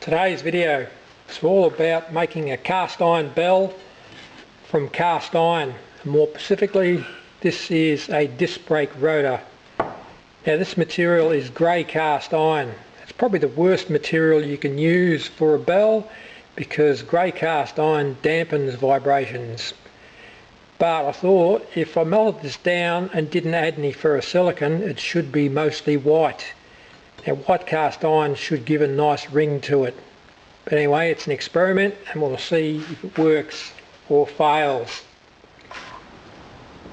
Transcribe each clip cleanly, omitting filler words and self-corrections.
Today's video is all about making a cast iron bell from cast iron. More specifically, this is a disc brake rotor. Now this material is grey cast iron. It's probably the worst material you can use for a bell because grey cast iron dampens vibrations. But I thought if I melted this down and didn't add any ferrosilicon, it should be mostly white. Now white cast iron should give a nice ring to it. But anyway, it's an experiment and we'll see if it works or fails.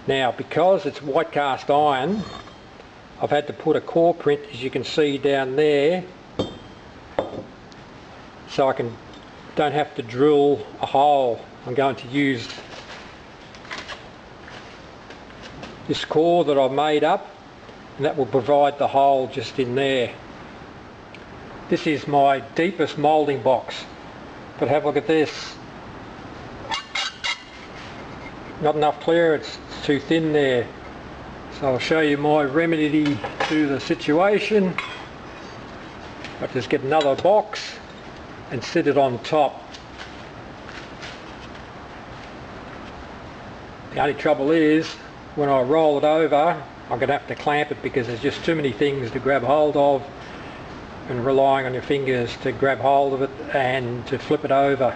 Now because it's white cast iron, I've had to put a core print, as you can see down there, so I don't have to drill a hole. I'm going to use this core that I've made up, and that will provide the hole just in there. This is my deepest moulding box, but have a look at this. Not enough clearance, it's too thin there. So I'll show you my remedy to the situation. I just get another box and sit it on top. The only trouble is, when I roll it over, I'm going to have to clamp it because there's just too many things to grab hold of, and relying on your fingers to grab hold of it and to flip it over.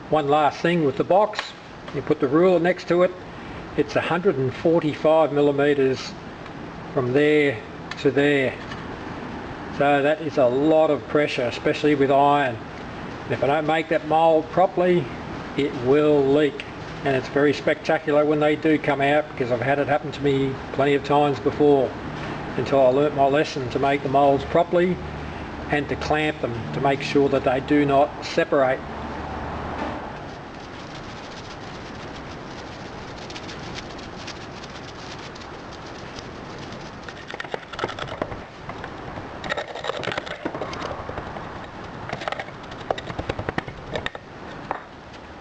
One last thing with the box, you put the ruler next to it. It's 145 millimeters from there to there. So that is a lot of pressure, especially with iron. And if I don't make that mould properly, it will leak. And it's very spectacular when they do come out, because I've had it happen to me plenty of times before, until I learnt my lesson to make the moulds properly and to clamp them to make sure that they do not separate.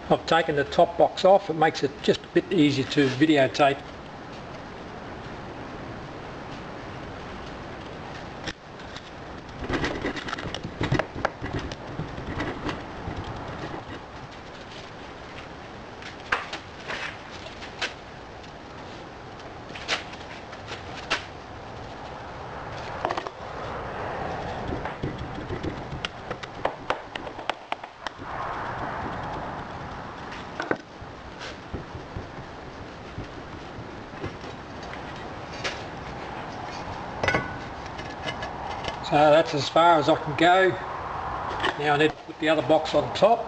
I've taken the top box off. It makes it just a bit easier to videotape. So that's as far as I can go. Now I need to put the other box on top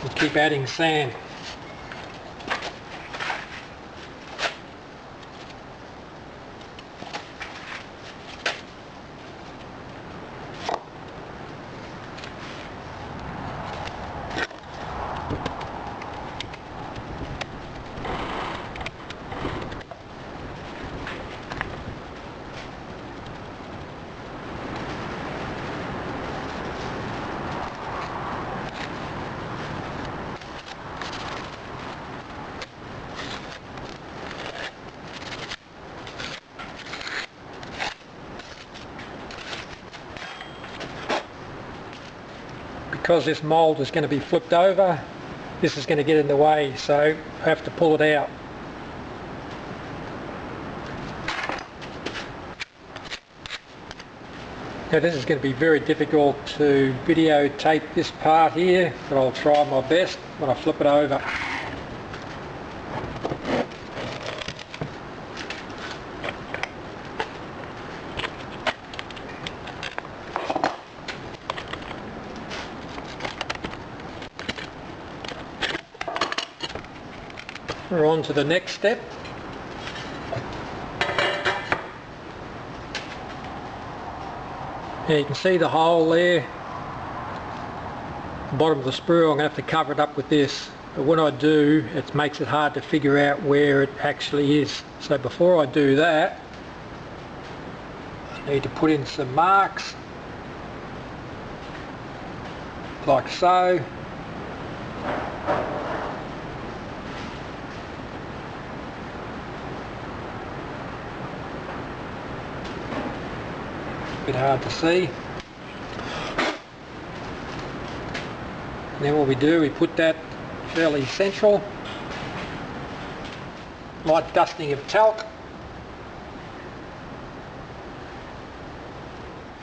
and keep adding sand. Because this mould is going to be flipped over, this is going to get in the way, so I have to pull it out. Now this is going to be very difficult to videotape this part here, but I'll try my best when I flip it over. We're on to the next step. Now you can see the hole there, the bottom of the sprue. I'm going to have to cover it up with this, but when I do, it makes it hard to figure out where it actually is. So before I do that, I need to put in some marks, like so. bit hard to see. And then what we do, we put that fairly central, light dusting of talc,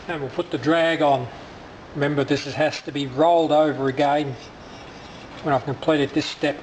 and we'll put the drag on. Remember, this has to be rolled over again when I've completed this step.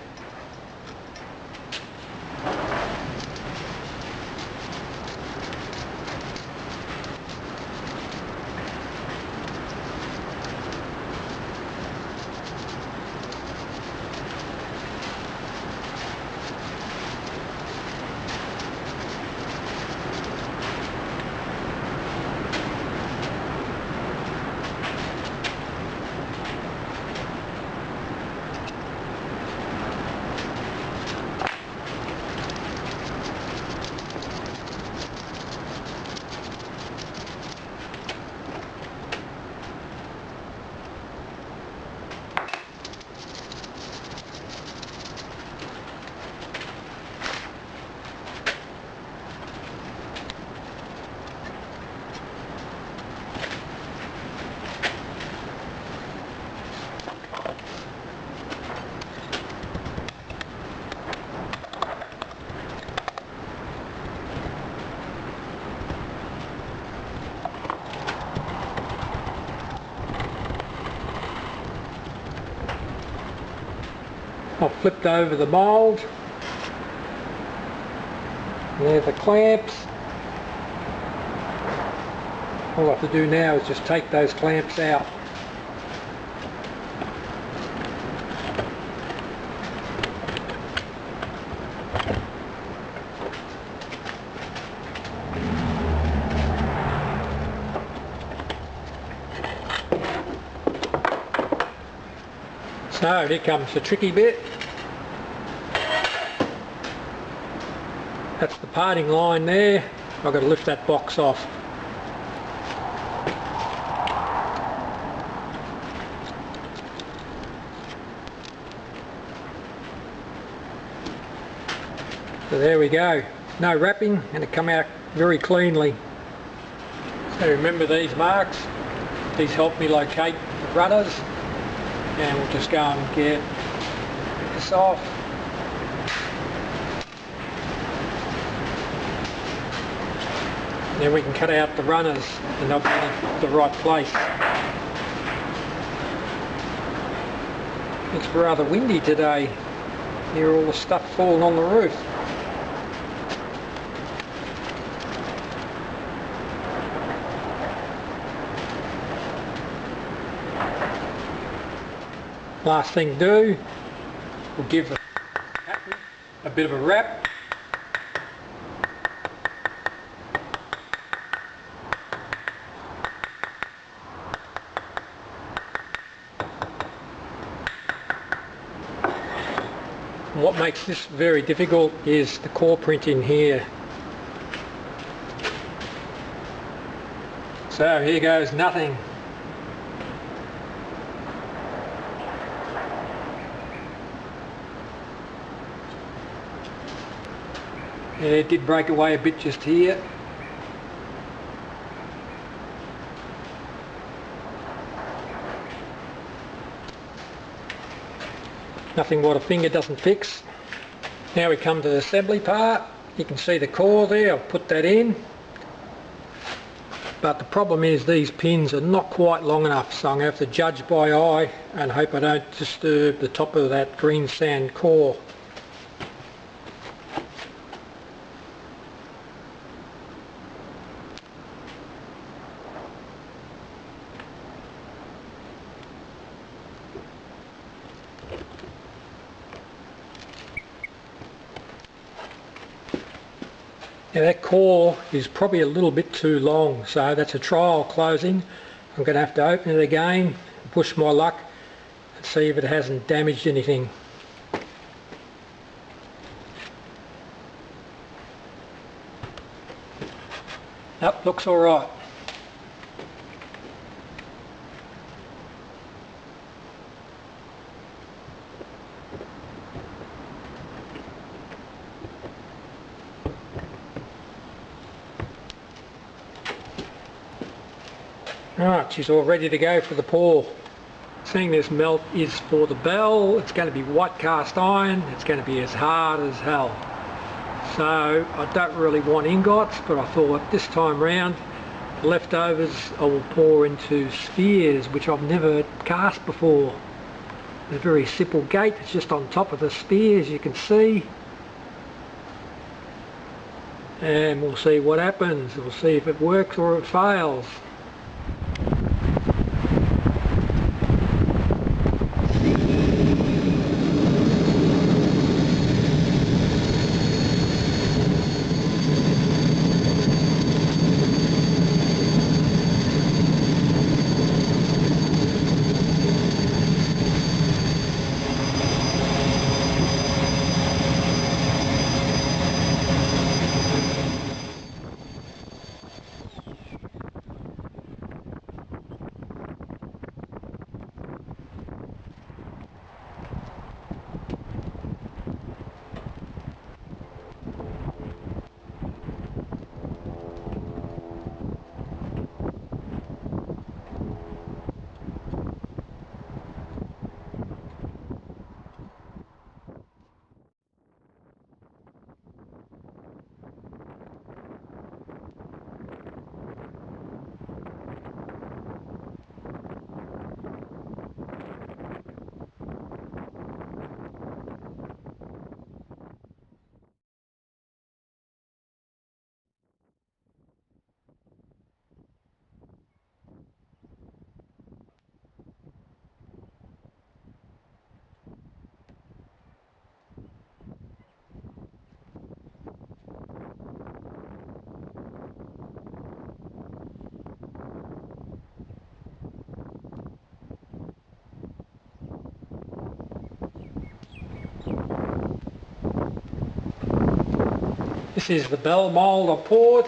I've flipped over the mould. There's the clamps. All I have to do now is just take those clamps out. So here comes the tricky bit. That's the parting line there. I've got to lift that box off. So there we go. No wrapping, and it come out very cleanly. So remember these marks. These help me locate the runners. And we'll just go and get this off. Then we can cut out the runners and they'll be in the right place. It's rather windy today. Hear all the stuff falling on the roof. Last thing to do, we'll give the pattern a bit of a wrap. And what makes this very difficult is the core print in here. So here goes nothing. Yeah, it did break away a bit just here. Nothing what a finger doesn't fix. Now we come to the assembly part. You can see the core there, I've put that in. But the problem is these pins are not quite long enough, so I'm going to have to judge by eye and hope I don't disturb the top of that green sand core. Now that core is probably a little bit too long, so that's a trial closing. I'm going to have to open it again, push my luck and see if it hasn't damaged anything. Nope, looks alright. Right, she's all ready to go for the pour. Seeing this melt is for the bell. It's going to be white cast iron. It's going to be as hard as hell. So I don't really want ingots, but I thought this time round the leftovers I will pour into spheres, which I've never cast before. It's a very simple gate. It's just on top of the sphere, as you can see. And we'll see what happens. We'll see if it works or it fails. This is the bell mould I poured.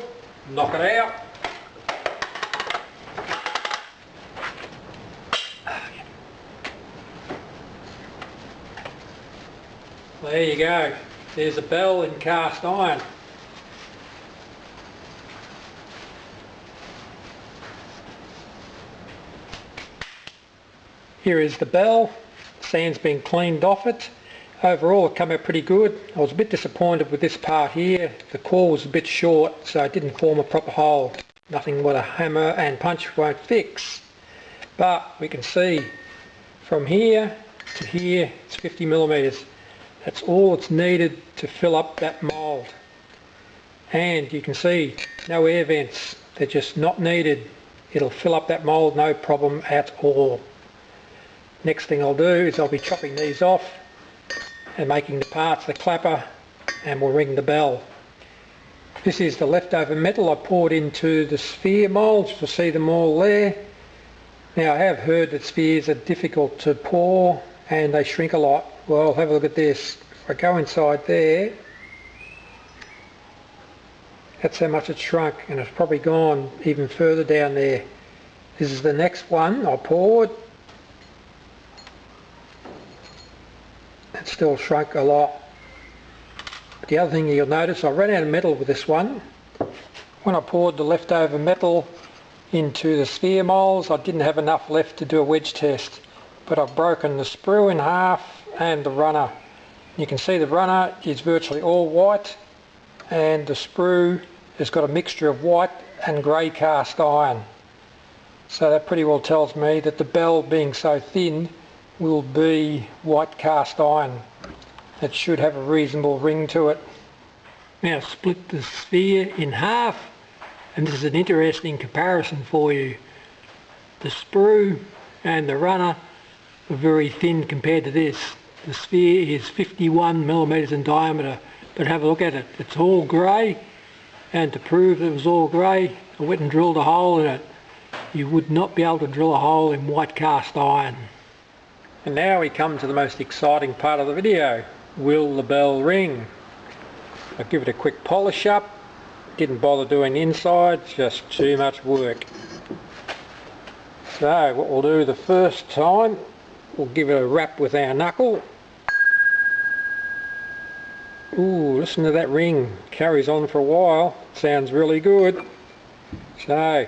Knock it out. There you go. There's a bell in cast iron. Here is the bell. Sand's been cleaned off it. Overall it came out pretty good. I was a bit disappointed with this part here. The core was a bit short, so it didn't form a proper hole. Nothing what a hammer and punch won't fix. But we can see from here to here it's 50 millimeters. That's all it's needed to fill up that mould. And you can see no air vents. They're just not needed. It'll fill up that mould no problem at all. Next thing I'll do is I'll be chopping these off and making the parts, the clapper, and we'll ring the bell. This is the leftover metal I poured into the sphere moulds. You'll see them all there. Now I have heard that spheres are difficult to pour and they shrink a lot. Well, have a look at this. If I go inside there, that's how much it's shrunk, and it's probably gone even further down there. This is the next one I poured. It's still shrunk a lot. But the other thing you'll notice, I ran out of metal with this one. When I poured the leftover metal into the sphere moulds, I didn't have enough left to do a wedge test. But I've broken the sprue in half and the runner. You can see the runner is virtually all white, and the sprue has got a mixture of white and grey cast iron. So that pretty well tells me that the bell, being so thin, will be white cast iron. It should have a reasonable ring to it. Now split the sphere in half, and this is an interesting comparison for you. The sprue and the runner are very thin compared to this. The sphere is 51 millimeters in diameter, but have a look at it. It's all grey, and to prove it was all grey, I went and drilled a hole in it. You would not be able to drill a hole in white cast iron. And now we come to the most exciting part of the video. Will the bell ring? I'll give it a quick polish up. Didn't bother doing the inside, just too much work. So what we'll do the first time, we'll give it a rap with our knuckle. Ooh, listen to that ring. Carries on for a while. Sounds really good. So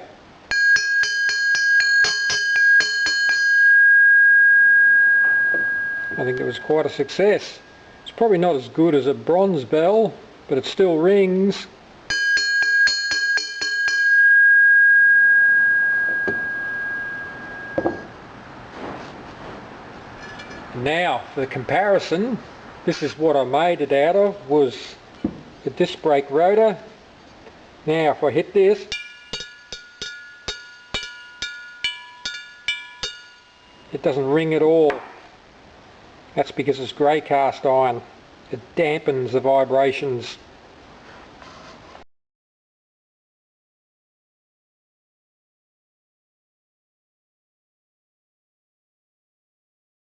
I think it was quite a success. It's probably not as good as a bronze bell, but it still rings. Now for the comparison, this is what I made it out of, was the disc brake rotor. Now if I hit this, it doesn't ring at all. That's because it's grey cast iron. It dampens the vibrations